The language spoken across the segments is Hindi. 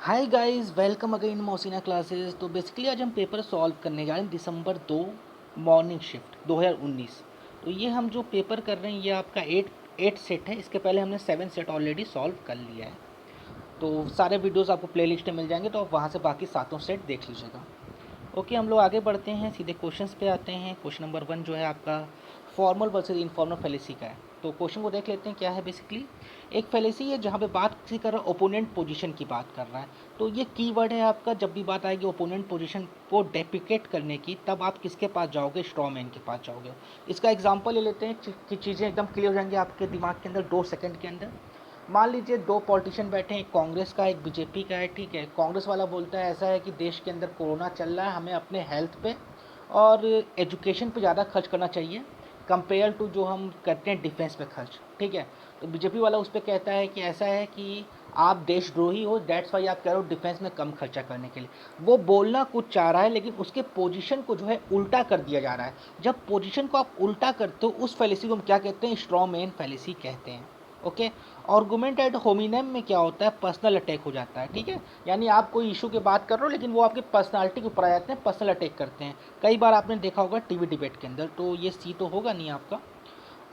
हाय guys, welcome again Mosina classes. तो बेसिकली आज हम पेपर सॉल्व करने जा रहे हैं दिसंबर 2 मॉर्निंग शिफ्ट 2019। तो ये हम जो पेपर कर रहे हैं ये आपका एट सेट है। इसके पहले हमने 7 सेट ऑलरेडी सॉल्व कर लिया है। तो सारे वीडियोस आपको प्लेलिस्ट में मिल जाएंगे, तो आप वहाँ से बाकी सातों सेट देख लीजिएगा। ओके, हम लोग आगे बढ़ते हैं, सीधे क्वेश्चंस पे आते हैं। क्वेश्चन नंबर 1 जो है आपका फॉर्मल वर्सेस इनफॉर्मल फेलेसी का है। तो क्वेश्चन को देख लेते हैं क्या है। बेसिकली एक फेलेसी है जहाँ पे बात किसी कर रहा है, ओपोनेंट पोजीशन की बात कर रहा है। तो ये कीवर्ड है आपका, जब भी बात आएगी ओपोनेंट पोजीशन को डेप्रिकेट करने की, तब आप किसके पास जाओगे? स्ट्रॉ मैन के पास जाओगे। इसका एग्जाम्पल ले लेते हैं कि चीज़ें एकदम क्लियर हो जाएंगी आपके दिमाग के अंदर 2 सेकंड के अंदर। मान लीजिए दो पॉलिटिशियन बैठे हैं, एक कांग्रेस का एक बीजेपी का है। ठीक है, कांग्रेस वाला बोलता है ऐसा है कि देश के अंदर कोरोना चल रहा है, हमें अपने हेल्थ पे और एजुकेशन पे ज़्यादा खर्च करना चाहिए कंपेयर टू जो हम करते हैं डिफेंस पे खर्च। ठीक है, तो बीजेपी वाला उस पर कहता है कि ऐसा है कि आप देशद्रोही हो, दैट्स वाई आप कह रहे हो डिफेंस में कम खर्चा करने के लिए। वो बोलना कुछ चाह रहा है लेकिन उसके पोजीशन को जो है उल्टा कर दिया जा रहा है। जब पोजीशन को आप उल्टा करते हो उस फैलेसी को हम क्या कहते हैं? स्ट्रॉ मैन फैलेसी कहते हैं। ओके, आर्गुमेंट एड होमिनम में क्या होता है? पर्सनल अटैक हो जाता है। ठीक है, यानी आप कोई इशू की बात कर रहे हो लेकिन वो आपकी पर्सनालिटी के ऊपर आ जाते हैं, पर्सनल अटैक करते हैं। कई बार आपने देखा होगा टीवी डिबेट के अंदर, तो ये सी तो होगा नहीं आपका।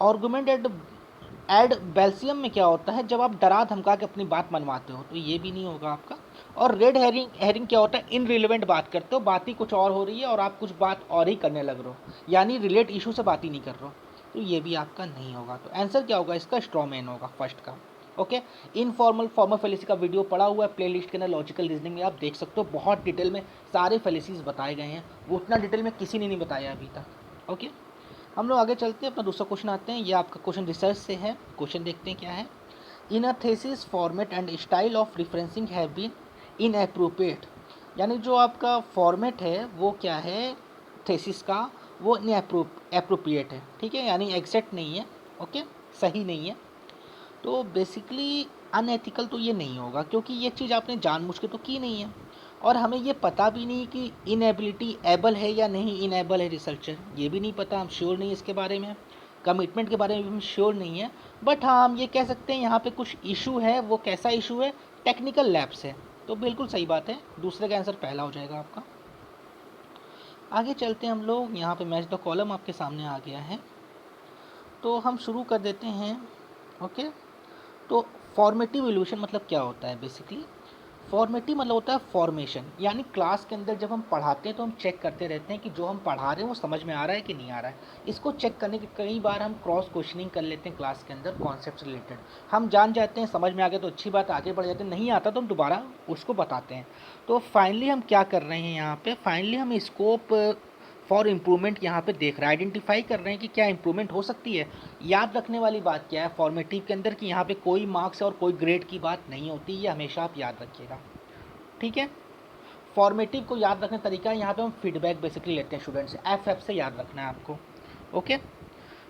आर्गुमेंट एड बेल्सियम में क्या होता है? जब आप डरा धमका के अपनी बात मनवाते हो, तो ये भी नहीं होगा आपका। और रेड हेरिंग हेरिंग क्या होता है? इनरिलेवेंट बात करते हो, बात ही कुछ और हो रही है और आप कुछ बात और ही करने लग रहे हो, यानी रिलेट इशू से बात ही नहीं कर रहे हो, तो ये भी आपका नहीं होगा। तो आंसर क्या होगा इसका? स्ट्रॉ मैन होगा फर्स्ट का। ओके, इनफॉर्मल फॉर्मल फेलिसी का वीडियो पड़ा हुआ है प्लेलिस्ट के अंदर, लॉजिकल रीजनिंग में आप देख सकते हो। बहुत डिटेल में सारे फेलिसीज बताए गए हैं, वो उतना डिटेल में किसी ने नहीं बताया अभी तक। ओके, हम लोग आगे चलते हैं, अपना दूसरा क्वेश्चन आते हैं। ये आपका क्वेश्चन रिसर्च से है। क्वेश्चन देखते हैं क्या है। In a thesis format and style of referencing have been inappropriate. यानी जो आपका फॉर्मेट है वो क्या है थेसिस का? वो इनएप्रोप्रिएट है। ठीक है, यानी एग्जैक्ट नहीं है। ओके, सही नहीं है। तो बेसिकली अनएथिकल तो ये नहीं होगा, क्योंकि ये चीज़ आपने जानबूझ के तो की नहीं है। और हमें ये पता भी नहीं कि इनएबिलिटी एबल है या नहीं इनएबल है रिसर्चर, ये भी नहीं पता, हम श्योर नहीं इसके बारे में। कमिटमेंट के बारे में भी हम श्योर नहीं है। बट हाँ, हम ये कह सकते हैं यहाँ पे कुछ इशू है। वो कैसा इशू है? टेक्निकल लैब्स है। तो बिल्कुल सही बात है, दूसरे का आंसर पहला हो जाएगा आपका। आगे चलते हैं हम लोग, यहाँ पे मैच द कॉलम आपके सामने आ गया है, तो हम शुरू कर देते हैं। ओके, तो फॉर्मेटिव इवोल्यूशन मतलब क्या होता है? बेसिकली फॉर्मेटिव मतलब होता है फॉर्मेशन, यानी क्लास के अंदर जब हम पढ़ाते हैं तो हम चेक करते रहते हैं कि जो हम पढ़ा रहे हैं वो समझ में आ रहा है कि नहीं आ रहा है। इसको चेक करने के कई बार हम क्रॉस क्वेश्चनिंग कर लेते हैं क्लास के अंदर, कॉन्सेप्ट रिलेटेड। हम जान जाते हैं, समझ में आ गया तो अच्छी बात, आगे बढ़ जाते हैं, नहीं आता तो हम दोबारा उसको बताते हैं। तो फाइनली हम क्या कर रहे हैं यहाँ पे? फाइनली हम स्कोप फॉर इम्प्रूवमेंट यहाँ पे देख रहे हैं, आइडेंटिफाई कर रहे हैं कि क्या इंप्रूवमेंट हो सकती है। याद रखने वाली बात क्या है फॉर्मेटिव के अंदर, कि यहाँ पे कोई मार्क्स और कोई ग्रेड की बात नहीं होती, ये हमेशा आप याद रखिएगा। ठीक है, फॉर्मेटिव को याद रखने का तरीका है, यहाँ पे हम फीडबैक बेसिकली लेते हैं स्टूडेंट से, एफ से याद रखना है आपको। ओके,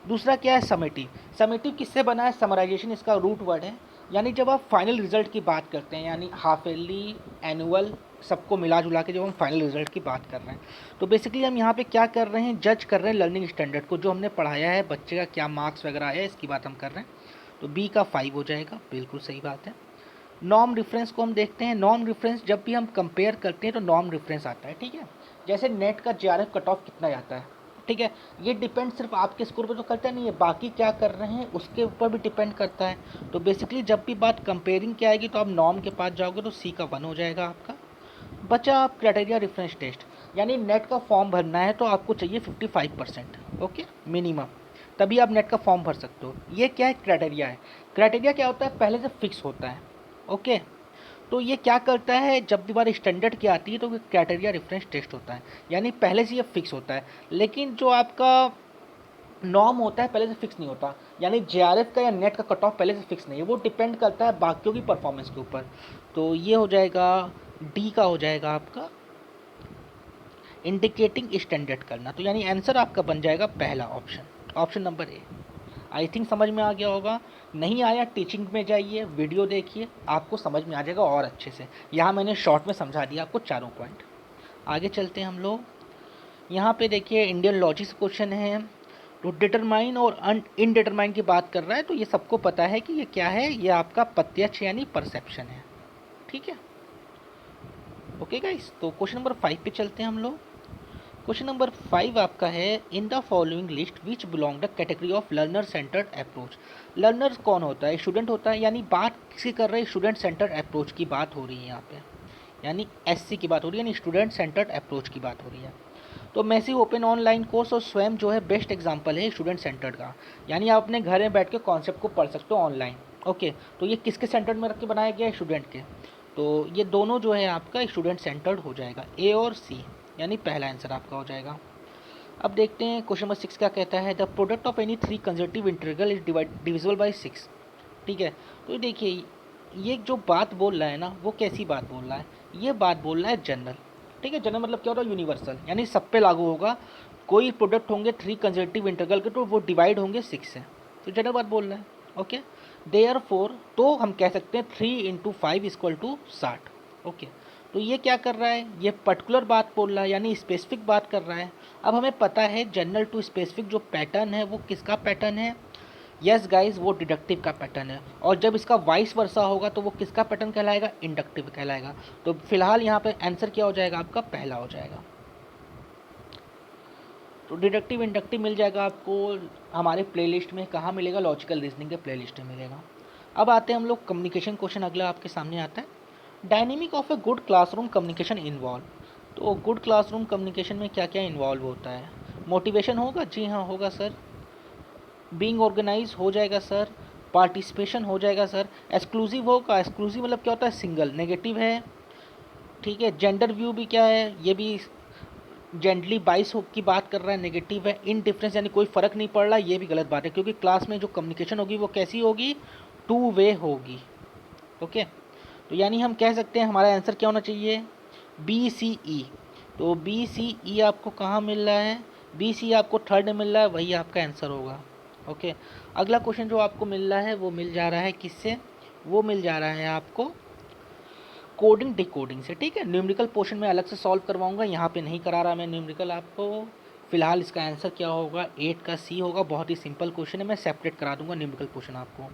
दूसरा क्या है? समेटिव। समेटिव किससे बना है? समराइजेशन इसका रूट वर्ड है। यानी जब आप फाइनल रिजल्ट की बात करते हैं, यानी हाफ ईयरली, एनुअल, सबको मिला जुला के जब हम फाइनल रिजल्ट की बात कर रहे हैं, तो बेसिकली हम यहाँ पे क्या कर रहे हैं? जज कर रहे हैं लर्निंग स्टैंडर्ड को, जो हमने पढ़ाया है, बच्चे का क्या मार्क्स वगैरह आया है, इसकी बात हम कर रहे हैं। तो बी का 5 हो जाएगा, बिल्कुल सही बात है। नॉर्म रेफरेंस को हम देखते हैं। नॉर्म रेफरेंस जब भी हम कंपेयर करते हैं तो नॉर्म रेफरेंस आता है। ठीक है, जैसे नेट का जेआरएफ कट ऑफ कितना जाता है, ठीक है, ये डिपेंड सिर्फ आपके स्कोर पर तो करता नहीं है, बाकी क्या कर रहे हैं उसके ऊपर भी डिपेंड करता है। तो बेसिकली जब भी बात कंपेयरिंग की आएगी तो आप नॉर्म के पास जाओगे, तो सी का 1 हो जाएगा आपका। बचा आप क्राइटेरिया रेफरेंस टेस्ट, यानी नेट का फॉर्म भरना है तो आपको चाहिए 55%। ओके, मिनिमम, तभी आप नेट का फॉर्म भर सकते हो। ये क्या है? क्राइटेरिया है। क्राइटेरिया क्या होता है? पहले से फिक्स होता है। ओके, तो ये क्या करता है? जब भी बार स्टैंडर्ड की आती है तो क्राइटेरिया रेफरेंस टेस्ट होता है, यानी पहले से ये फिक्स होता है। लेकिन जो आपका नॉर्म होता है पहले से फिक्स नहीं होता, यानी जेआरएफ का या नेट का कट ऑफ पहले से फिक्स नहीं है, वो डिपेंड करता है बाकियों की परफॉर्मेंस के ऊपर। तो ये हो जाएगा, डी का हो जाएगा आपका इंडिकेटिंग स्टैंडर्ड करना। तो यानी आंसर आपका बन जाएगा पहला option, option number A. I think समझ में आ गया होगा। नहीं आया टीचिंग में जाइए, वीडियो देखिए, आपको समझ में आ जाएगा और अच्छे से। यहाँ मैंने शॉर्ट में समझा दिया आपको चारों पॉइंट। आगे चलते हैं हम लोग। यहाँ पे देखिए इंडियन लॉजिक से क्वेश्चन है। तो डिटरमाइन और इनडिटरमाइन की बात कर रहा है, तो ये सबको पता है कि ये क्या है, ये आपका प्रत्यक्ष यानी परसेप्शन है। ठीक है, ओके गाइस, तो क्वेश्चन नंबर 5 पे चलते हैं हम लोग। क्वेश्चन नंबर 5 आपका है, in the following list which belong the category of learner centred approach. Learner कौन होता है? स्टूडेंट होता है, यानी बात किसकी कर रहे हैं? स्टूडेंट सेंटर्ड अप्रोच की बात हो रही है यहाँ पे, यानी एससी की बात हो रही है, यानी स्टूडेंट सेंटर्ड अप्रोच की बात हो रही है। तो मैसिव ओपन ऑनलाइन कोर्स और स्वयं जो है बेस्ट एग्जांपल है स्टूडेंट सेंटर्ड का, यानी आप अपने घर में बैठ के कॉन्सेप्ट को पढ़ सकते हो ऑनलाइन। ओके, तो ये किसके सेंटर्ड में रख के बनाया गया है? स्टूडेंट के। तो ये दोनों जो है आपका स्टूडेंट सेंटर्ड हो जाएगा, ए और सी, यानी पहला आंसर आपका हो जाएगा। अब देखते हैं क्वेश्चन नंबर 6 क्या कहता है, the product of any 3 consecutive integral is divisible by 6। ठीक है, तो देखिए ये जो बात बोल रहा है ना, वो कैसी बात बोल रहा है? ये बात बोल रहा है जनरल। ठीक है, जनरल मतलब क्या होता है? यूनिवर्सल, यानी सब पे लागू होगा। कोई प्रोडक्ट होंगे 3 कंसेक्यूटिव इंटीग्रल के, तो वो डिवाइड होंगे 6 से, तो जनरल बात बोल रहा है। ओके, देयरफॉर तो हम कह सकते हैं 3 × 5 = 60। ओके, तो ये क्या कर रहा है? ये पर्टिकुलर बात बोल रहा है, यानी स्पेसिफिक बात कर रहा है। अब हमें पता है जनरल टू स्पेसिफिक जो पैटर्न है वो किसका पैटर्न है? यस गाइस, वो डिडक्टिव का पैटर्न है। और जब इसका वाइस वर्सा होगा तो वो किसका पैटर्न कहलाएगा? इंडक्टिव कहलाएगा। तो फिलहाल यहाँ पे आंसर क्या हो जाएगा आपका? पहला हो जाएगा। तो डिडक्टिव इंडक्टिव मिल जाएगा आपको हमारे प्लेलिस्ट में। कहाँ मिलेगा? लॉजिकल रीजनिंग के प्लेलिस्ट में मिलेगा। अब आते हैं हम लोग कम्युनिकेशन क्वेश्चन, अगला आपके सामने आता है, dynamic of a good classroom communication involve. तो गुड क्लासरूम कम्युनिकेशन में क्या क्या इन्वॉल्व होता है? मोटिवेशन होगा, जी हाँ होगा सर। बीइंग ऑर्गेनाइज हो जाएगा सर। पार्टिसिपेशन हो जाएगा सर। एक्सक्लूसिव होगा, एक्सक्लूसिव मतलब क्या होता है? सिंगल, नेगेटिव है। ठीक है, जेंडर व्यू भी क्या है? ये भी जेंटली बाइस की बात कर रहा है, नेगेटिव है। इन डिफरेंस यानी कोई फ़र्क नहीं पड़ रहा, ये भी गलत बात है, क्योंकि क्लास में जो कम्युनिकेशन होगी वो कैसी होगी? 2 वे होगी। ओके, तो यानी हम कह सकते हैं हमारा आंसर क्या होना चाहिए? BCE। तो BCE आपको कहाँ मिल रहा है? BCE आपको थर्ड में मिल रहा है, वही आपका आंसर होगा। ओके, अगला क्वेश्चन जो आपको मिल रहा है वो मिल जा रहा है किससे? वो मिल जा रहा है आपको कोडिंग डिकोडिंग से। ठीक है, न्यूमेरिकल पोर्शन में अलग से सॉल्व करवाऊंगा, यहाँ पे नहीं करा रहा मैं न्यूमेरिकल आपको। फिलहाल इसका आंसर क्या होगा? 8 का C होगा। बहुत ही सिंपल क्वेश्चन है, मैं सेपरेट करा दूंगा न्यूमेरिकल पोर्शन आपको।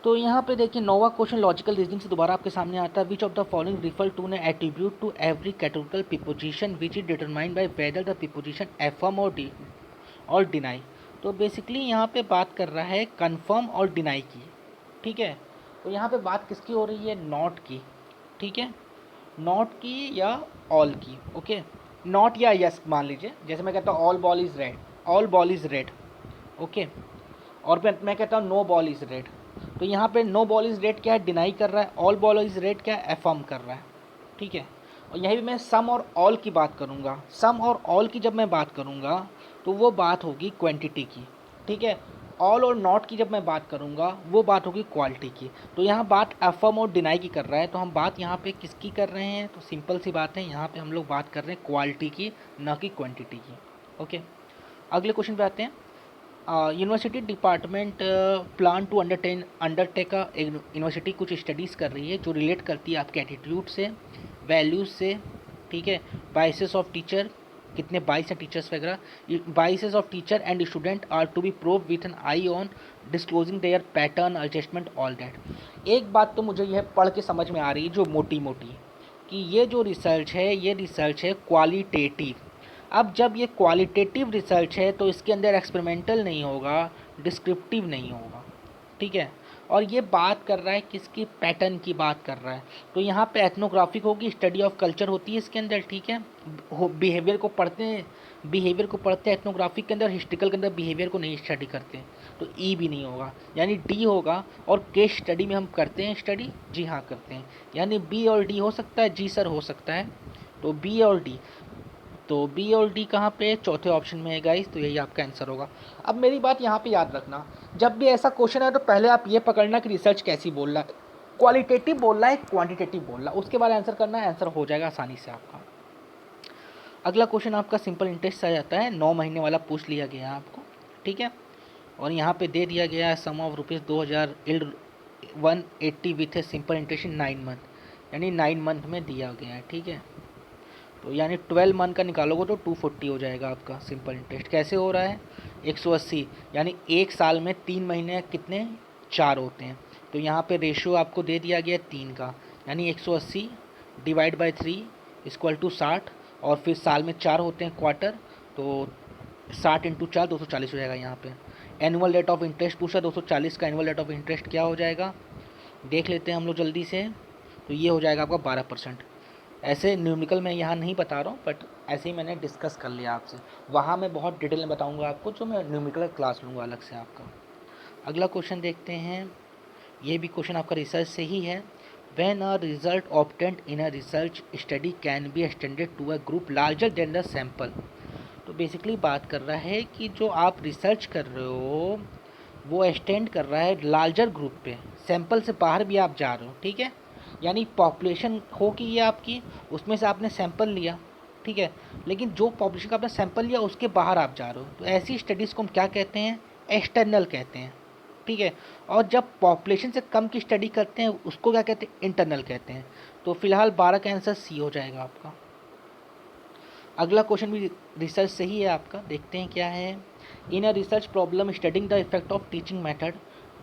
तो यहाँ पे देखिए नौवां क्वेश्चन लॉजिकल रीजनिंग से दोबारा आपके सामने आता है, which of the following refer to ने attribute to every categorical preposition which is determined by whether the preposition affirm or deny. तो बेसिकली यहाँ पे बात कर रहा है कन्फर्म और डिनाई की। ठीक है, तो यहाँ पे बात किसकी हो रही है? नॉट की। ठीक है, नॉट की या ऑल की। ओके, नॉट या यस मान लीजिए, जैसे मैं कहता हूँ all ball is red, all ball is red. Okay, और मैं कहता हूँ नो बॉल इज़ रेड। तो यहाँ पे नो बॉल इज़ रेड क्या है? डिनाई कर रहा है। ऑल बॉल इज़ रेड क्या है? अफर्म कर रहा है। ठीक है, और यहीं भी मैं सम और ऑल की बात करूँगा। सम और ऑल की जब मैं बात करूँगा तो वो बात होगी क्वांटिटी की। ठीक है, ऑल और नॉट की जब मैं बात करूँगा वो बात होगी क्वालिटी की। तो यहाँ बात अफर्म और डिनाई की कर रहा है, तो हम बात यहाँ पे किसकी कर रहे हैं? तो सिंपल सी बात है, यहाँ पे हम लोग बात कर रहे हैं क्वालिटी की, ना कि क्वांटिटी की। ओके, अगले क्वेश्चन पे आते हैं। University department plan to undertake university कुछ स्टडीज़ कर रही है जो रिलेट करती है आपके एटीट्यूड से, वैल्यूज़ से। ठीक है, बाइसेस ऑफ टीचर, कितने बाइस हैं टीचर्स वगैरह। Biases of teacher and student are to be prove with an eye on disclosing their pattern adjustment all that. एक बात तो मुझे यह पढ़ के समझ में आ रही है जो मोटी मोटी, कि ये जो रिसर्च है ये रिसर्च है क्वालिटेटिव। अब जब ये क्वालिटेटिव रिसर्च है तो इसके अंदर एक्सपेरिमेंटल नहीं होगा, डिस्क्रिप्टिव नहीं होगा। ठीक है, और ये बात कर रहा है किसकी? पैटर्न की बात कर रहा है। तो यहाँ पे एथनोग्राफिक होगी, स्टडी ऑफ कल्चर होती है इसके अंदर। ठीक है, बिहेवियर को पढ़ते हैं, बिहेवियर को पढ़ते हैं एथनोग्राफिक के अंदर, हिस्ट्रिकल के अंदर बिहेवियर को नहीं स्टडी करते, तो ई भी नहीं होगा, यानी डी होगा। और केस स्टडी में हम करते हैं स्टडी, जी हाँ करते हैं, यानी बी और डी हो सकता है, जी सर हो सकता है। तो बी और डी, तो बी और डी कहाँ पे? चौथे ऑप्शन में है गाइस, तो यही आपका आंसर होगा। अब मेरी बात यहाँ पे याद रखना, जब भी ऐसा क्वेश्चन है तो पहले आप ये पकड़ना कि रिसर्च कैसी बोल रहा है, क्वालिटेटिव बोल रहा है क्वांटिटेटिव बोल रहा है, उसके बाद आंसर करना है, आंसर हो जाएगा आसानी से आपका। अगला क्वेश्चन आपका सिंपल इंटरेस्ट आ जाता है, 9 महीने वाला पूछ लिया गया है आपको। ठीक है, और यहाँ पे दे दिया गया है sum of ₹2000 yield 180 with a simple interest in 9 month, यानी 9 मंथ में दिया गया है। ठीक है, तो यानी 12 मंथ का निकालोगे तो 240 हो जाएगा आपका सिंपल इंटरेस्ट। कैसे हो रहा है? 180, यानी एक साल में 3 महीने कितने? 4 होते हैं। तो यहाँ पे रेशियो आपको दे दिया गया 3 का, यानी 180 डिवाइड बाई 3 इक्वल टू 60, और फिर साल में 4 होते हैं क्वार्टर, तो 60 इंटू 4 240 हो जाएगा यहाँ पे। एनुअल रेट ऑफ इंटरेस्ट पूछा, 240 का एनुअल रेट ऑफ इंटरेस्ट क्या हो जाएगा, देख लेते हैं हम लोग जल्दी से। तो ये हो जाएगा आपका 12%। ऐसे न्यूमेरिकल मैं यहाँ नहीं बता रहा हूँ, बट ऐसे ही मैंने डिस्कस कर लिया आपसे। वहाँ मैं बहुत डिटेल में बताऊँगा आपको, जो मैं न्यूमेरिकल क्लास लूँगा अलग से आपका। अगला क्वेश्चन देखते हैं, ये भी क्वेश्चन आपका रिसर्च से ही है। When a result obtained in a research study can be extended to a group larger than the sample। तो बेसिकली बात कर रहा है कि जो आप रिसर्च कर रहे हो वो एक्सटेंड कर रहा है लार्जर ग्रुप पे, सैंपल से बाहर भी आप जा रहे हो, ठीक है। यानी पॉपुलेशन होगी ये आपकी, उसमें से आपने सैंपल लिया, ठीक है, लेकिन जो पॉपुलेशन का आपने सैंपल लिया उसके बाहर आप जा रहे हो, तो ऐसी स्टडीज़ को हम क्या कहते हैं, एक्सटर्नल कहते हैं, ठीक है। और जब पॉपुलेशन से कम की स्टडी करते हैं उसको क्या कहते हैं, इंटरनल कहते हैं। तो फिलहाल 12 का आंसर सी हो जाएगा आपका। अगला क्वेश्चन भी रिसर्च से ही है आपका, देखते हैं क्या है। In a research problem studying the effect of teaching method.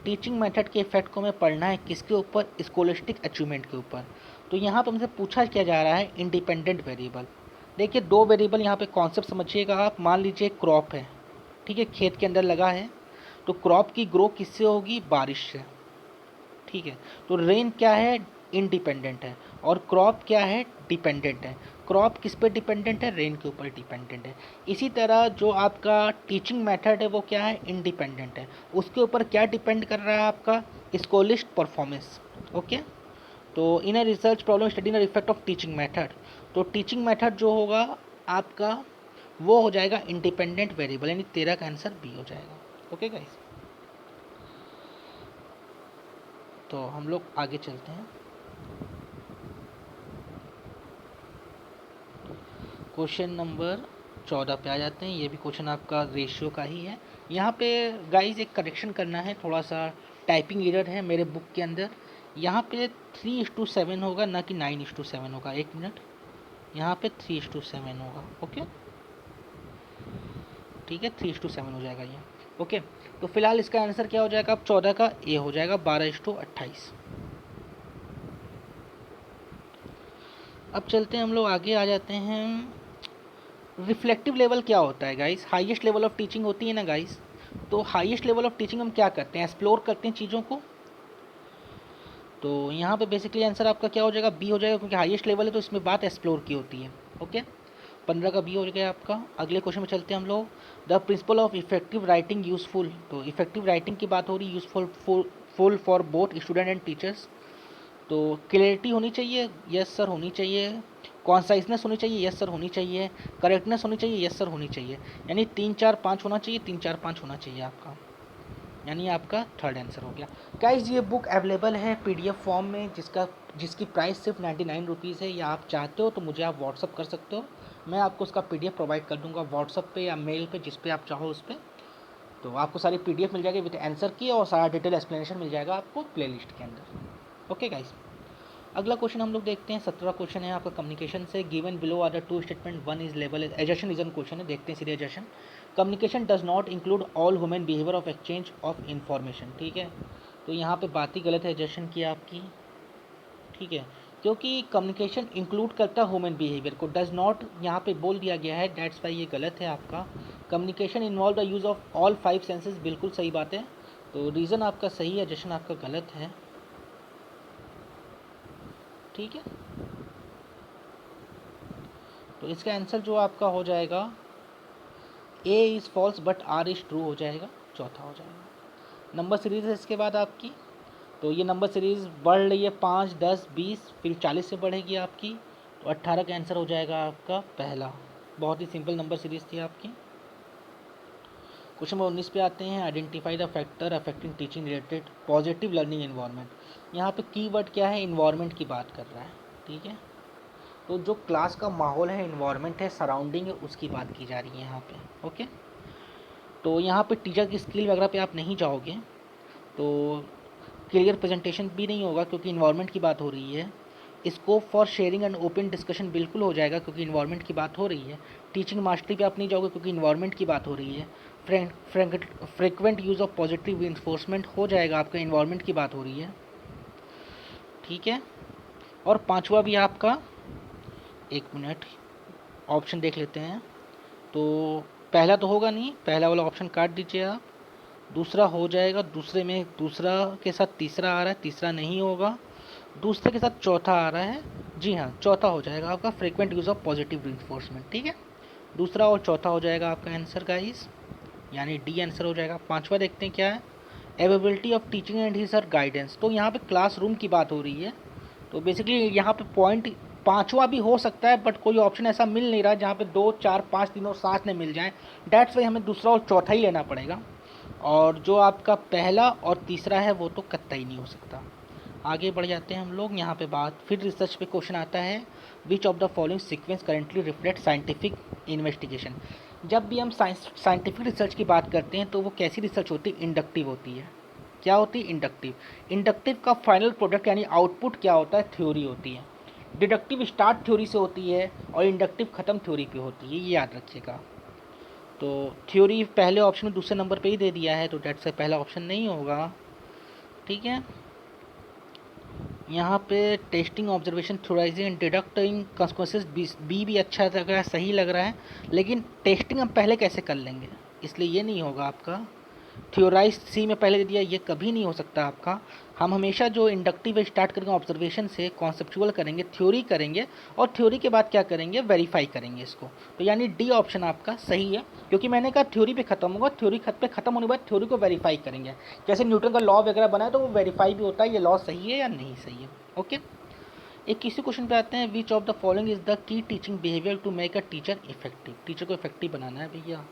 Teaching method के इफेक्ट को हमें पढ़ना है किसके ऊपर, स्कॉलस्टिक अचीवमेंट के ऊपर। तो यहाँ पर हमसे पूछा क्या जा रहा है, इंडिपेंडेंट वेरिएबल। देखिए 2 वेरिएबल यहाँ पे कॉन्सेप्ट समझिएगा आप। मान लीजिए क्रॉप है, ठीक है, खेत के अंदर लगा है, तो क्रॉप की ग्रो किससे होगी, बारिश से, ठीक है। तो रेन क्या है, इंडिपेंडेंट है, और क्रॉप क्या है, डिपेंडेंट है। क्रॉप किस पे डिपेंडेंट है, रेन के ऊपर डिपेंडेंट है। इसी तरह जो आपका टीचिंग मेथड है वो क्या है, इंडिपेंडेंट है। उसके ऊपर क्या डिपेंड कर रहा है, आपका स्कॉलिस्ट परफॉर्मेंस, ओके। तो in a research problem study in effect of teaching method, तो टीचिंग मेथड जो होगा आपका वो हो जाएगा इंडिपेंडेंट वेरिएबल, यानी 13 का आंसर बी हो जाएगा। ओके गाइस, तो हम लोग आगे चलते हैं। क्वेश्चन नंबर 14 पे आ जाते हैं। ये भी क्वेश्चन आपका रेशियो का ही है। यहाँ पे गाइस एक करेक्शन करना है, थोड़ा सा टाइपिंग एरर है मेरे बुक के अंदर। यहाँ पे 3:7 होगा, ना कि 9:7 होगा। एक मिनट, यहाँ पे 3:7 होगा, ओके, ठीक है, 3:7 हो जाएगा ये, ओके। तो फिलहाल इसका आंसर क्या हो जाएगा, अब 14 का ए हो जाएगा, 12:28। अब चलते हैं हम लोग आगे, आ जाते हैं। रिफ्लेक्टिव लेवल क्या होता है guys, highest level of teaching होती है ना गाइस। तो हाईएस्ट लेवल ऑफ टीचिंग हम क्या करते हैं, एक्सप्लोर करते हैं चीज़ों को। तो यहाँ पे बेसिकली आंसर आपका क्या हो जाएगा, बी हो जाएगा, क्योंकि हाईएस्ट लेवल है तो इसमें बात एक्सप्लोर की होती है, ओके। 15 का बी हो गया आपका। अगले क्वेश्चन में चलते हैं हम लोग। The principle of effective writing useful, तो इफेक्टिव राइटिंग की बात हो रही है, useful full for both student and teachers. तो क्लियरिटी होनी चाहिए, यस सर होनी चाहिए। कॉन्साइसनेस होनी चाहिए, यस सर होनी चाहिए। करेक्टनेस होनी चाहिए, यस सर होनी चाहिए। यानी 3 4 5 होना चाहिए, 3 4 5 होना चाहिए आपका, यानी आपका थर्ड आंसर हो गया। गाइज ये बुक अवेलेबल है पीडीएफ फॉर्म में, जिसकी प्राइस सिर्फ 99 रुपीज़ है। या आप चाहते हो तो मुझे आप व्हाट्सअप कर सकते हो, मैं आपको उसका पीडीएफ प्रोवाइड कर दूंगा व्हाट्सअप पे या मेल पे, जिस पे आप चाहो उस पर। तो आपको सारी पीडीएफ मिल जाएगी विद आंसर की, और सारा डिटेल एक्सप्लेनेशन मिल जाएगा आपको प्लेलिस्ट के अंदर। ओके गाइज, अगला क्वेश्चन हम लोग देखते हैं। 17वां क्वेश्चन है आपका कम्युनिकेशन से। Given below are the two statement, one is label assertion reason question है, देखते हैं सीधे assertion. Communication does not include all human behaviour of exchange of information, ठीक है। तो यहाँ पे बात ही गलत है एजर्शन की आपकी, ठीक है, क्योंकि कम्युनिकेशन इंक्लूड करता है ह्यूमन बिहेवियर को, डज नॉट यहाँ पे बोल दिया गया है, दैट्स वाई ये गलत है आपका। Communication involve the use of all 5 senses, बिल्कुल सही बात है। तो रीज़न आपका सही है, एजर्शन आपका गलत है, ठीक है। तो इसका आंसर जो आपका हो जाएगा, A is false but R is true हो जाएगा, चौथा हो जाएगा। नंबर सीरीज़ है इसके बाद आपकी, तो ये नंबर सीरीज़ बढ़ रही है 5 10 20, फिर 40 से बढ़ेगी आपकी, तो 18 का आंसर हो जाएगा आपका पहला। बहुत ही सिंपल नंबर सीरीज़ थी आपकी। क्वेश्चन नंबर 19 पे आते हैं। Identify the factor affecting teaching related positive learning environment. यहाँ पे कीवर्ड क्या है, इन्वायरमेंट की बात कर रहा है, ठीक है। तो जो क्लास का माहौल है, इन्वायरमेंट है, सराउंडिंग है, उसकी बात की जा रही है यहाँ पे, ओके। तो यहाँ पे टीचर की स्किल वगैरह पे आप नहीं जाओगे, तो क्लियर प्रेजेंटेशन भी नहीं होगा क्योंकि इन्वायरमेंट की बात हो रही है। Scope for sharing and open discussion बिल्कुल हो जाएगा क्योंकि इन्वायरमेंट की बात हो रही है। टीचिंग मास्टरी पे आप नहीं जाओगे क्योंकि इन्वायरमेंट की बात हो रही है। फ्रेक्वेंट यूज़ ऑफ पॉजिटिव इन्फोर्समेंट हो जाएगा, आपका इन्वायरमेंट की बात हो रही है, ठीक है। और पांचवा भी आपका, एक मिनट ऑप्शन देख लेते हैं। तो पहला तो होगा नहीं, पहला वाला ऑप्शन काट दीजिए आप। दूसरा हो जाएगा, दूसरे में दूसरा के साथ तीसरा आ रहा है, तीसरा नहीं होगा। दूसरे के साथ चौथा आ रहा है, जी हाँ चौथा हो जाएगा आपका frequent use of positive reinforcement. ठीक है, दूसरा और चौथा हो जाएगा आपका आंसर गाइस, यानी डी आंसर हो जाएगा। पांचवा देखते हैं क्या है, availability of teaching and his sir guidance. तो यहाँ पे क्लासरूम की बात हो रही है, तो बेसिकली यहाँ पे पॉइंट पांचवा भी हो सकता है, बट कोई ऑप्शन ऐसा मिल नहीं रहा जहाँ पे 2 4 5 तीनों साथ में मिल जाएं। डैट्स वाई हमें दूसरा और चौथा ही लेना पड़ेगा, और जो आपका पहला और तीसरा है वो तो कतई नहीं हो सकता। आगे बढ़ जाते हैं हम लोग। यहाँ पे बात फिर रिसर्च पे क्वेश्चन आता है, which of the following sequence currently reflect scientific investigation. जब भी हम साइंटिफिक रिसर्च की बात करते हैं तो वो कैसी रिसर्च होती है, इंडक्टिव होती है। क्या होती है, इंडक्टिव। इंडक्टिव का फाइनल प्रोडक्ट यानी आउटपुट क्या होता है, थ्योरी होती है। डिडक्टिव स्टार्ट थ्योरी से होती है और इंडक्टिव ख़त्म थ्योरी पे होती है, ये याद रखिएगा। तो थ्योरी पहले ऑप्शन में दूसरे नंबर पे ही दे दिया है, तो डेट से पहला ऑप्शन नहीं होगा। ठीक है, यहाँ पे testing observation theorizing and deducting consequences B भी अच्छा लग रहा है, सही लग रहा है, लेकिन टेस्टिंग हम पहले कैसे कर लेंगे, इसलिए ये नहीं होगा आपका। थ्योराइज सी में पहले दे दिया, ये कभी नहीं हो सकता आपका। हम हमेशा जो इंडक्टिव स्टार्ट करेंगे ऑब्जर्वेशन से, कॉन्सेप्चुअल करेंगे, थ्योरी करेंगे, और थ्योरी के बाद क्या करेंगे, वेरीफाई करेंगे इसको। तो यानी डी ऑप्शन आपका सही है, क्योंकि मैंने कहा थ्योरी पे खत्म होगा, थ्योरी पे खत्म होने के बाद थ्योरी को वेरीफाई करेंगे। जैसे न्यूटन का लॉ वगैरह बना है तो वो वेरीफाई भी होता है, ये लॉ सही है या नहीं सही है। ओके, एक किसी क्वेश्चन पे आते हैं, which of the following is the key teaching behaviour to make a teacher effective. Teacher को इफेक्टिव बनाना है भैया,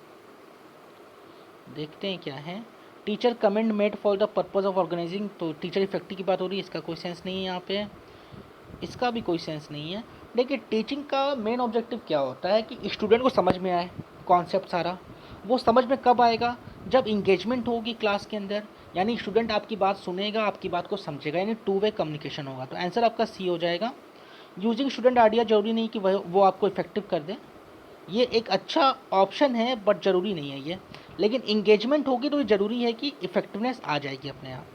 देखते हैं क्या है। Teacher comment made for the purpose of organising, तो टीचर इफेक्टिव की बात हो रही है, इसका कोई सेंस नहीं है यहाँ पे, इसका भी कोई सेंस नहीं है। देखिए टीचिंग का मेन ऑब्जेक्टिव क्या होता है कि स्टूडेंट को समझ में आए कॉन्सेप्ट सारा। वो समझ में कब आएगा, जब इंगेजमेंट होगी क्लास के अंदर, यानी स्टूडेंट आपकी बात सुनेगा, आपकी बात को समझेगा, यानी टू वे कम्युनिकेशन होगा। तो आंसर आपका सी हो जाएगा। यूजिंग स्टूडेंट आइडिया जरूरी नहीं कि वो आपको इफेक्टिव कर दे, ये एक अच्छा ऑप्शन है बट ज़रूरी नहीं है ये। लेकिन इंगेजमेंट होगी तो ये ज़रूरी है कि इफेक्टिवनेस आ जाएगी अपने आप।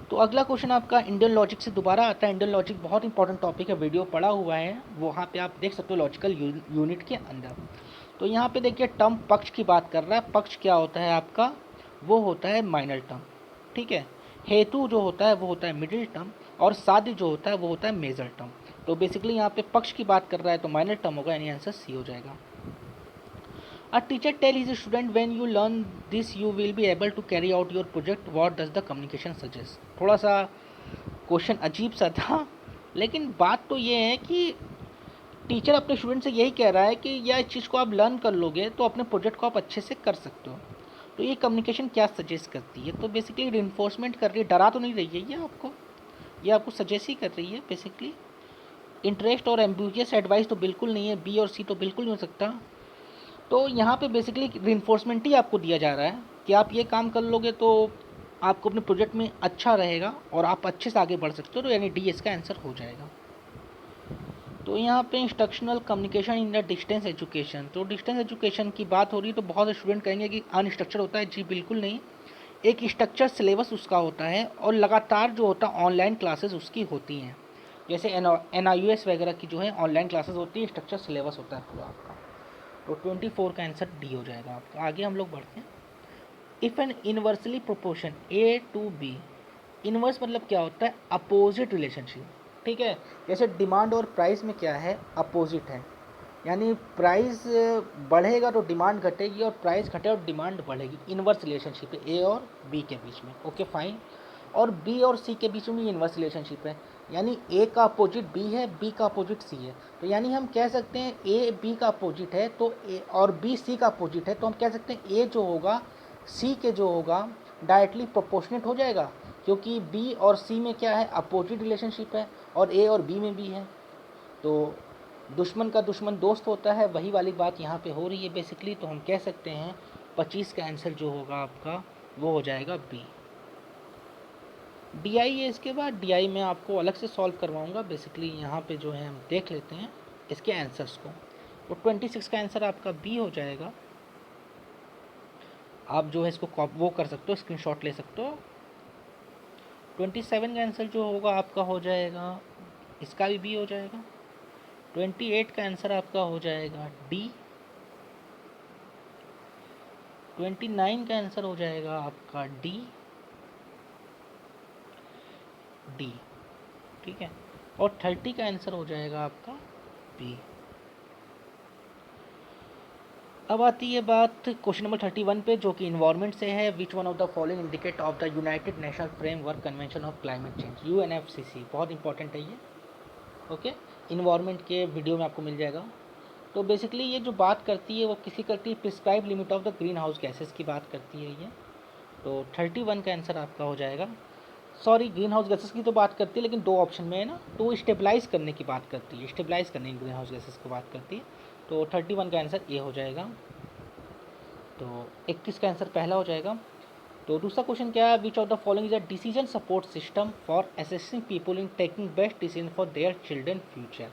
तो अगला क्वेश्चन आपका इंडियन लॉजिक से दोबारा आता है। इंडियन लॉजिक बहुत इंपॉर्टेंट टॉपिक है, वीडियो पड़ा हुआ है, वहाँ पे आप देख सकते हो लॉजिकल यूनिट के अंदर। तो यहाँ पे देखिए टर्म पक्ष की बात कर रहा है। पक्ष क्या होता है आपका, वो होता है माइनर टर्म। ठीक है, हेतु जो होता है वो होता है मिडिल टर्म, और साध्य जो होता है वो होता है मेजर टर्म। तो बेसिकली यहाँ पे पक्ष की बात कर रहा है तो माइनर टर्म होगा, यानी आंसर सी हो जाएगा। A teacher tell his student when you learn this you will be able to carry out your project, what does the communication suggest। थोड़ा सा क्वेश्चन अजीब सा था, लेकिन बात तो ये है कि टीचर अपने स्टूडेंट से यही कह रहा है कि यह चीज़ को आप लर्न कर लोगे तो अपने प्रोजेक्ट को आप अच्छे से कर सकते हो। तो ये कम्युनिकेशन क्या सजेस्ट करती है, तो बेसिकली रिइंफोर्समेंट कर रही है, डरा तो नहीं रही है ये आपको सजेस्ट ही कर रही है बेसिकली। इंटरेस्ट और एम्बिगियस एडवाइस तो बिल्कुल नहीं है, बी और सी तो बिल्कुल नहीं हो सकता। तो यहाँ पे बेसिकली रिइंफोर्समेंट ही आपको दिया जा रहा है कि आप ये काम कर लोगे तो आपको अपने प्रोजेक्ट में अच्छा रहेगा और आप अच्छे से आगे बढ़ सकते हो। तो यानी डी इसका आंसर हो जाएगा। तो यहाँ पे instructional communication in the distance education, तो डिस्टेंस एजुकेशन की बात हो रही है तो बहुत से स्टूडेंट कहेंगे कि अनस्ट्रक्चर होता है। जी बिल्कुल नहीं, एक स्ट्रक्चर सिलेबस उसका होता है और लगातार जो होता है ऑनलाइन क्लासेस उसकी होती हैं। जैसे NIUS वगैरह की जो है ऑनलाइन क्लासेस होती है, स्ट्रक्चर सिलेबस होता है पूरा आपका। तो 24 का आंसर डी हो जाएगा आपका। आगे हम लोग बढ़ते हैं। If an inversely proportion A to B, inverse मतलब क्या होता है, अपोजिट रिलेशनशिप। ठीक है, जैसे डिमांड और प्राइस में क्या है, अपोजिट है, यानी प्राइस बढ़ेगा तो डिमांड घटेगी और प्राइस घटेगा और डिमांड बढ़ेगी। इनवर्स रिलेशनशिप है ए और बी के बीच में। ओके फाइन, और बी और सी के बीच में भी इनवर्स रिलेशनशिप है, यानी ए का अपोजिट बी है, बी का अपोजिट सी है। तो यानी हम कह सकते हैं ए बी का अपोजिट है तो ए, और बी सी का अपोजिट है, तो हम कह सकते हैं ए जो होगा सी के जो होगा डायरेक्टली प्रोपोर्शनेट हो जाएगा, क्योंकि बी और सी में क्या है, अपोजिट रिलेशनशिप है, और ए और बी में भी है। तो दुश्मन का दुश्मन दोस्त होता है, वही वाली बात यहाँ पे हो रही है बेसिकली। तो हम कह सकते हैं 25 का आंसर जो होगा आपका वो हो जाएगा बी। DI है इसके बाद, DI में आपको अलग से सॉल्व करवाऊँगा। बेसिकली यहाँ पे जो है हम देख लेते हैं इसके आंसर्स को। तो 26 का आंसर आपका बी हो जाएगा। आप जो है इसको वो कर सकते हो, स्क्रीनशॉट ले सकते हो। 27 का आंसर जो होगा आपका हो जाएगा इसका भी बी हो जाएगा। 28 का आंसर आपका हो जाएगा डी। 29 का आंसर हो जाएगा आपका डी। डी, ठीक है। और 30 का आंसर हो जाएगा आपका बी। अब आती है बात क्वेश्चन नंबर 31 पे, जो कि इन्वायरमेंट से है। विच one of the following indicate of the United national framework convention of climate change, UNFCCC. बहुत इंपॉर्टेंट है ये, ओके। इन्वायरमेंट के वीडियो में आपको मिल जाएगा। तो बेसिकली ये जो बात करती है वो किसी करती है prescribe limit of the green house gases की बात करती है ये। तो 31 का आंसर आपका हो जाएगा। सॉरी, ग्रीन हाउस गैसेस की तो बात करती है लेकिन दो ऑप्शन में है ना, तो वो स्टेबलाइज करने की बात करती है, स्टेबलाइज करने की ग्रीन हाउस गैसेस की बात करती है। तो 31 का आंसर ए हो जाएगा। तो 31 का आंसर पहला हो जाएगा। तो दूसरा क्वेश्चन क्या है, which of the following is a decision support system for assisting people in taking best decision for their children future.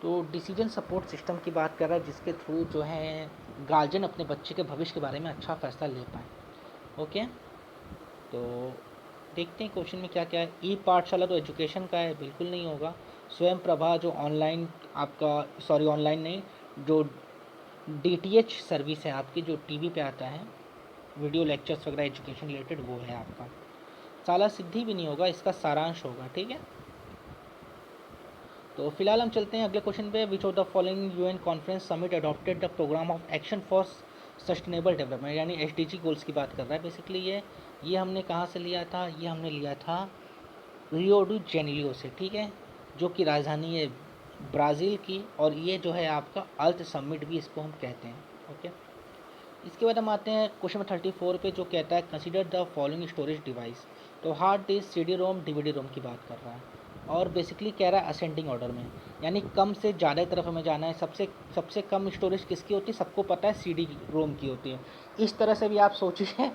तो डिसीजन सपोर्ट सिस्टम की बात कर रहा है जिसके थ्रू जो है गार्जियन अपने बच्चे के भविष्य के बारे में अच्छा फैसला ले पाए, ओके। तो देखते हैं क्वेश्चन में क्या क्या है। ई पाठशाला तो एजुकेशन का है, बिल्कुल नहीं होगा। स्वयं प्रभा जो ऑनलाइन आपका, सॉरी ऑनलाइन नहीं, जो डीटीएच सर्विस है आपकी, जो टीवी पे आता है वीडियो लेक्चर्स वगैरह एजुकेशन रिलेटेड, वो है आपका। साला सिद्धि भी नहीं होगा, इसका सारांश होगा, ठीक है। तो फिलहाल हम चलते हैं अगले क्वेश्चन पे। Which of the following UN conference summit adopted the programme of action for sustainable development, यानी एसडीजी गोल्स की बात कर रहा है बेसिकली ये हमने कहाँ से लिया था, ये हमने लिया था रियो डी जेनेरियो से, ठीक है, जो कि राजधानी है ब्राज़ील की। और ये जो है आपका अर्थ समिट भी इसको हम कहते हैं, ओके। इसके बाद हम आते हैं क्वेश्चन नंबर 34 पे, जो कहता है consider the following storage device. तो hard disk, CD ROM, DVD ROM की बात कर रहा है। और बेसिकली कह रहा है असेंडिंग ऑर्डर में, यानी कम से ज़्यादा तरफ हमें जाना है। सबसे सबसे कम स्टोरेज किसकी होती है, सबको पता है, सीडी रोम की होती है। इस तरह से भी आप सोचिए,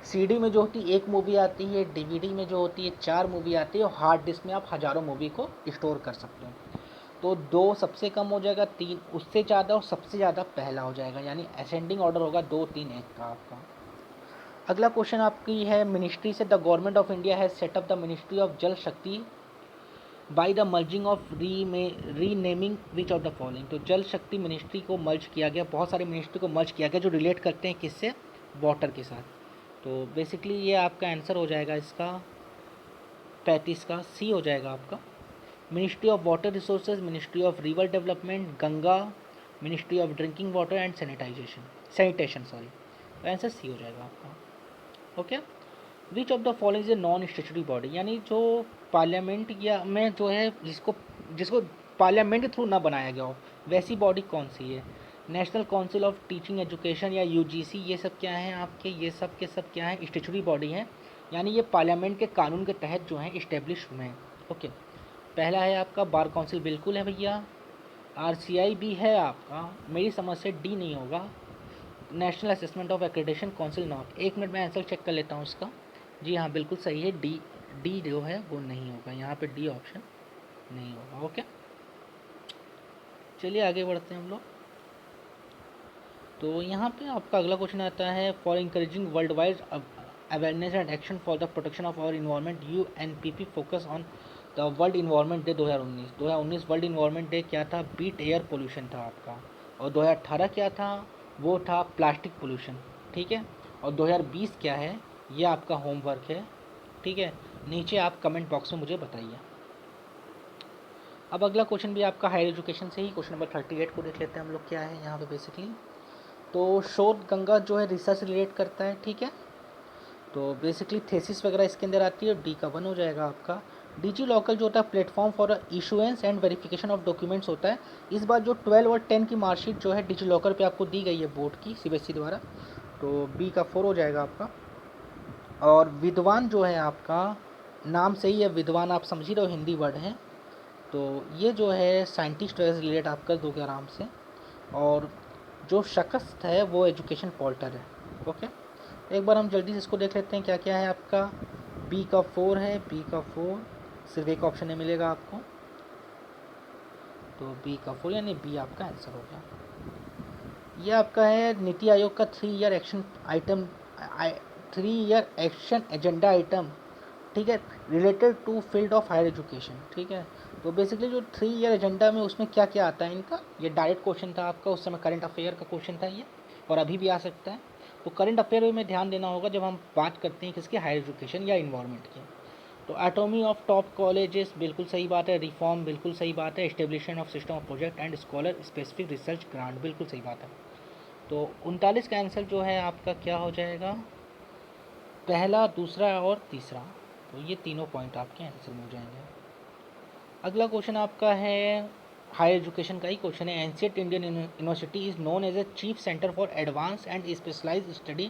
सीडी में जो होती है एक मूवी आती है, डीवीडी में जो होती है 4 मूवी आती है, और हार्ड डिस्क में आप हज़ारों मूवी को स्टोर कर सकते हो। तो 2 सबसे कम हो जाएगा, 3 उससे ज़्यादा, और सबसे ज़्यादा पहला हो जाएगा, यानी असेंडिंग ऑर्डर होगा 2 3 1 का आपका। अगला क्वेश्चन आपकी है, मिनिस्ट्री से the government of India has set up the ministry of जल शक्ति by the merging of renaming which of the following. तो जल शक्ति मिनिस्ट्री को मर्ज किया गया, बहुत सारे मिनिस्ट्री को मर्ज किया गया जो रिलेट करते हैं किससे, वाटर के साथ। तो बेसिकली ये आपका आंसर हो जाएगा इसका 35 का सी हो जाएगा आपका। Ministry of water resources, ministry of river development, Ganga, ministry of drinking water and sanitation, sorry. तो आंसर सी हो जाएगा आपका, okay. Which of the following is a non statutory body, यानी जो पार्लियामेंट या में जो है जिसको जिसको पार्लियामेंट के थ्रू ना बनाया गया हो, वैसी बॉडी कौन सी है। National council of teaching education या यूजीसी, ये सब क्या हैं आपके, ये सब के सब क्या हैं, स्टेचुटरी बॉडी हैं, यानी ये पार्लियामेंट के कानून के तहत जो हैं इस्टेब्लिश हुए हैं, ओके। पहला है आपका बार काउंसिल, बिल्कुल है भैया। आरसीआई भी है आपका, मेरी समझ से डी नहीं होगा। National assessment of accreditation council not, 1 minute में आंसर चेक कर लेता हूँ इसका। जी हाँ, बिल्कुल सही है, डी। डी जो है वो नहीं होगा यहाँ पे, डी ऑप्शन नहीं होगा, ओके। चलिए आगे बढ़ते हैं हम लोग। तो यहाँ पे आपका अगला क्वेश्चन आता है, for encouraging world wide awareness and action for the protection of our environment, UNPP focus on the world environment day 2019। 2019 world environment day क्या था, बीट एयर पोल्यूशन था आपका। और 2018 क्या था, वो था प्लास्टिक पोल्यूशन, ठीक है। और 2020 क्या है, ये आपका होमवर्क है, ठीक है। नीचे आप कमेंट बॉक्स में मुझे बताइए। अब अगला क्वेश्चन भी आपका हायर एजुकेशन से ही, क्वेश्चन नंबर 38 को देख लेते हैं हम लोग, क्या है यहाँ पे बेसिकली। तो शोध गंगा जो है रिसर्च रिलेट करता है, ठीक है। तो बेसिकली थेसिस वगैरह इसके अंदर आती है, डी का 1 हो जाएगा आपका। डिजी लॉकर जो होता है platform for issuance and verification of documents होता है। इस बार जो 12 और 10 की मार्कशीट जो है डिजी लॉकर पे आपको दी गई है बोर्ड की, सीबीएसई द्वारा, तो बी का 4 हो जाएगा आपका। और विद्वान जो है आपका, नाम से ही है विद्वान, आप समझ ही रहे हो हिंदी वर्ड है, तो ये जो है साइंटिस्ट वगैरह से रिलेट आप कर दोगे आराम से। और जो शख्स है वो एजुकेशन पोर्टर है, ओके। एक बार हम जल्दी से इसको देख लेते हैं क्या क्या है आपका। बी का 4 है, बी का 4 सिर्फ एक ऑप्शन में मिलेगा आपको, तो बी का 4 यानी बी आपका आंसर हो गया। ये आपका है नीति आयोग का 3 ईयर एक्शन एजेंडा आइटम, ठीक है। Related to field of higher education, ठीक है। तो बेसिकली जो 3 ईयर एजेंडा में उसमें क्या क्या आता है इनका, ये डायरेक्ट क्वेश्चन था आपका, उस समय करंट अफेयर का क्वेश्चन था ये, और अभी भी आ सकता है। तो करंट अफेयर में ध्यान देना होगा जब हम बात करते हैं किसके, हायर एजुकेशन या इन्वायरमेंट की। तो एटॉमी ऑफ टॉप कॉलेजेस बिल्कुल सही बात है, रिफॉर्म बिल्कुल सही बात है, establishment of system of project and scholar specific research grant बिल्कुल सही बात है। तो 39 का आंसर जो है आपका क्या हो जाएगा, पहला, दूसरा और तीसरा। तो ये तीनों पॉइंट आपके आंसर में हो जाएंगे। अगला क्वेश्चन आपका है हायर एजुकेशन का ही क्वेश्चन है। Ancient Indian university is known as a chief centre for advance and specialised study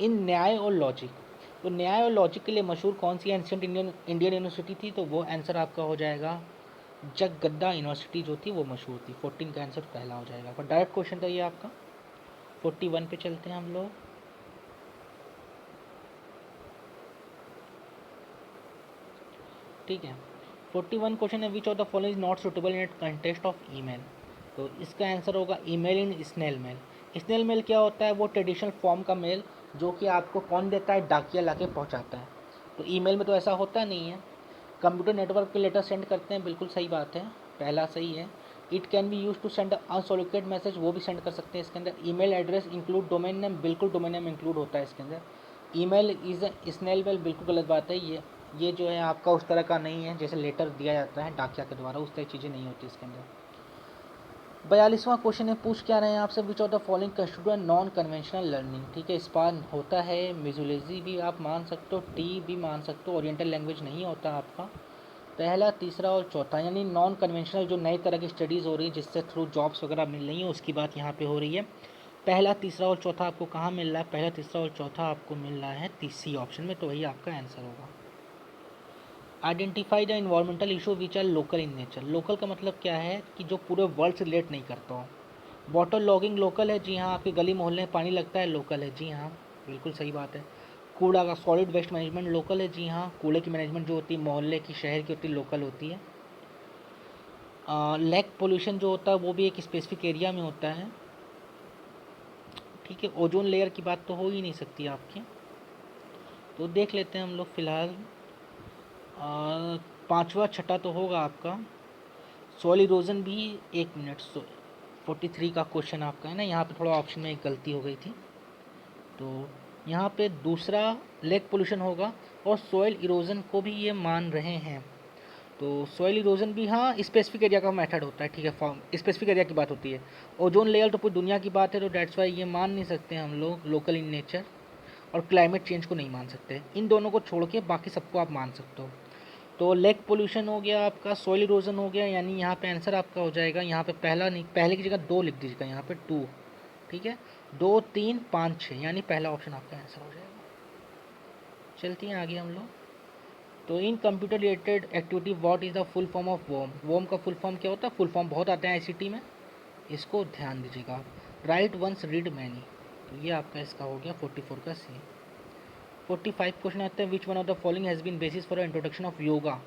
in nyaya और लॉजिक। तो न्याय और लॉजिक के लिए मशहूर कौन सी एंशिएंट इंडियन यूनिवर्सिटी थी, तो वो आंसर आपका हो जाएगा जगद्दा यूनिवर्सिटी जो थी वो मशहूर थी। 14 का आंसर पहला हो जाएगा। पर डायरेक्ट क्वेश्चन था ये आपका। 41 पे चलते हैं हम लोग। ठीक है, 41 क्वेश्चन है, which of the following is not suitable in context of email. तो इसका आंसर होगा email in snail mail. Snail mail क्या होता है, वो ट्रेडिशनल फॉर्म का मेल जो कि आपको कौन देता है, डाकिया ला के पहुँचाता है। तो ईमेल में तो ऐसा होता नहीं है। कंप्यूटर नेटवर्क पे लेटर सेंड करते हैं, बिल्कुल सही बात है, पहला सही है। It can be use to send unsolicited message, वो भी सेंड कर सकते हैं इसके अंदर। Email address include domain name, बिल्कुल डोमेन नेम इंक्लूड होता है इसके अंदर। ईमेल इज स्नेल मेल, बिल्कुल गलत बात है। ये जो है आपका उस तरह का नहीं है जैसे लेटर दिया जाता है डाकिया के द्वारा, उस तरह चीज़ें नहीं होती इसके अंदर। 42वां क्वेश्चन है, पूछ क्या रहे हैं आपसे, विच of the following constitute non conventional learning. ठीक है, स्पान होता है, म्यूजियोलॉजी भी आप मान सकते हो, टी भी मान सकते हो, ओरिएंटल लैंग्वेज नहीं होता आपका। पहला, तीसरा और चौथा, यानी नॉन कन्वेंशनल जो नई तरह की स्टडीज़ हो रही है जिससे थ्रू जॉब्स वगैरह मिल रही हैं, उसकी बात यहाँ पे हो रही है। पहला, तीसरा और चौथा आपको कहाँ मिल रहा है, पहला, तीसरा और चौथा आपको मिल रहा है तीसरी ऑप्शन में, तो वही आपका आंसर होगा। Identify the environmental issue which are local in nature. Local का मतलब क्या है कि जो पूरे वर्ल्ड से रिलेट नहीं करता हो। वाटर लॉगिंग लोकल है, जी हाँ। आपके गली मोहल्ले में पानी लगता है, लोकल है, जी हाँ, बिल्कुल सही बात है। कूड़ा का सॉलिड वेस्ट मैनेजमेंट लोकल है, जी हाँ। कूड़े की मैनेजमेंट जो होती है मोहल्ले की, शहर की होती है, लोकल होती है। लैक पोल्यूशन जो होता है वो भी एक स्पेसिफिक एरिया में होता है। ठीक है, ओजोन लेयर की बात तो हो ही नहीं सकती आपकी, तो देख लेते हैं हम लोग फिलहाल। पाँचवा छठा तो होगा आपका सॉइल इरोजन भी। एक मिनट, 43 का क्वेश्चन आपका है ना, यहाँ पे थोड़ा ऑप्शन में एक गलती हो गई थी। तो यहाँ पे दूसरा लेक पोल्यूशन होगा, और सॉइल इरोजन को भी ये मान रहे हैं। तो सॉइल इरोजन भी, हाँ, स्पेसिफिक एरिया का मेथड होता है, ठीक है, फॉर्म स्पेसिफिक एरिया की बात होती है। ओजोन लेयर तो पूरी दुनिया की बात है, तो डेट्स वाई ये मान नहीं सकते हम लोग लोकल इन नेचर, और क्लाइमेट चेंज को नहीं मान सकते। इन दोनों को छोड़ के बाकी सबको आप मान सकते हो। तो लेक पोल्यूशन हो गया आपका, सॉइल इरोजन हो गया, यानी यहाँ पे आंसर आपका हो जाएगा, यहाँ पे पहला नहीं, पहले की जगह 2 लिख दीजिएगा, यहाँ पे 2, ठीक है, 2, 3, 5, 6, यानी पहला ऑप्शन आपका आंसर हो जाएगा। चलते हैं आगे हम लोग। तो in computer related activity what is the full form of वोम। वोम का फुल फॉर्म क्या होता है, फुल फॉर्म बहुत आते हैं आईसीटी में, इसको ध्यान दीजिएगा आप। राइट वंस रीड मैनी, तो ये आपका इसका हो गया 44 का सी। 45 क्वेश्चन आते हैं, which one of the following has been basis for introduction of yoga.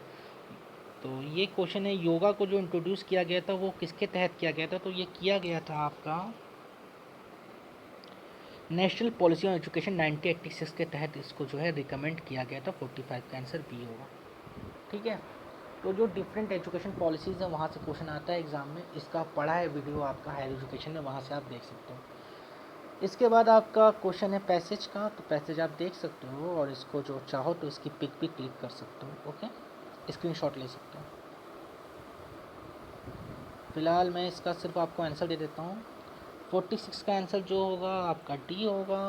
तो ये क्वेश्चन है, योगा को जो इंट्रोड्यूस किया गया था वो किसके तहत किया गया था, तो ये किया गया था आपका नेशनल पॉलिसी ऑन एजुकेशन 1986 के तहत इसको जो है रिकमेंड किया गया था। 45 का आंसर बी होगा। ठीक है, तो जो डिफरेंट एजुकेशन पॉलिसीज़ हैं वहाँ से क्वेश्चन आता है एग्ज़ाम में, इसका पढ़ा है वीडियो आपका हायर एजुकेशन में, वहाँ से आप देख सकते हो। इसके बाद आपका क्वेश्चन है पैसेज का, तो पैसेज आप देख सकते हो, और इसको जो चाहो तो इसकी पिक भी क्लिक कर सकते हो, ओके, स्क्रीनशॉट ले सकते हो। फ़िलहाल मैं इसका सिर्फ आपको आंसर दे देता हूँ। 46 का आंसर जो होगा आपका डी होगा।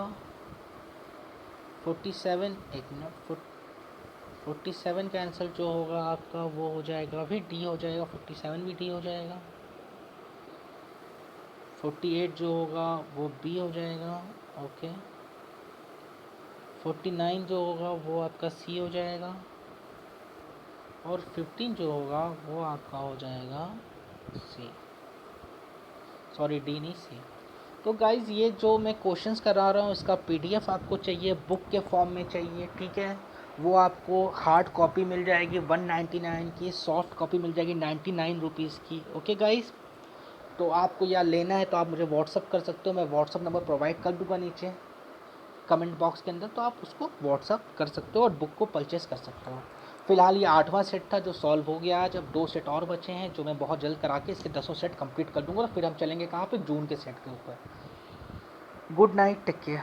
47, एक मिनट, 47 का आंसर जो होगा आपका वो हो जाएगा भी डी हो जाएगा, 47 भी डी हो जाएगा। 48 जो होगा वो बी हो जाएगा, ओके। 49 जो होगा वो आपका सी हो जाएगा, और 15 जो होगा वो आपका हो जाएगा सी, सॉरी डी नहीं सी। तो गाइज़ ये जो मैं क्वेश्चंस करा रहा हूँ इसका पीडीएफ आपको चाहिए, बुक के फॉर्म में चाहिए, ठीक है, वो आपको हार्ड कॉपी मिल जाएगी 199 की, सॉफ्ट कॉपी मिल जाएगी 99 रुपीज़ की, ओके गाइज़। तो आपको या लेना है तो आप मुझे व्हाट्सअप कर सकते हो, मैं व्हाट्सअप नंबर प्रोवाइड कर दूँगा नीचे कमेंट बॉक्स के अंदर, तो आप उसको व्हाट्सअप कर सकते हो और बुक को परचेस कर सकते हो। फ़िलहाल ये 8वां सेट था जो सॉल्व हो गया आज। अब 2 सेट और बचे हैं जो मैं बहुत जल्द करा के इसके 10 सेट कंप्लीट कर दूँगा और फिर हम चलेंगे कहाँ पे, जून के सेट के ऊपर। Good night, take care.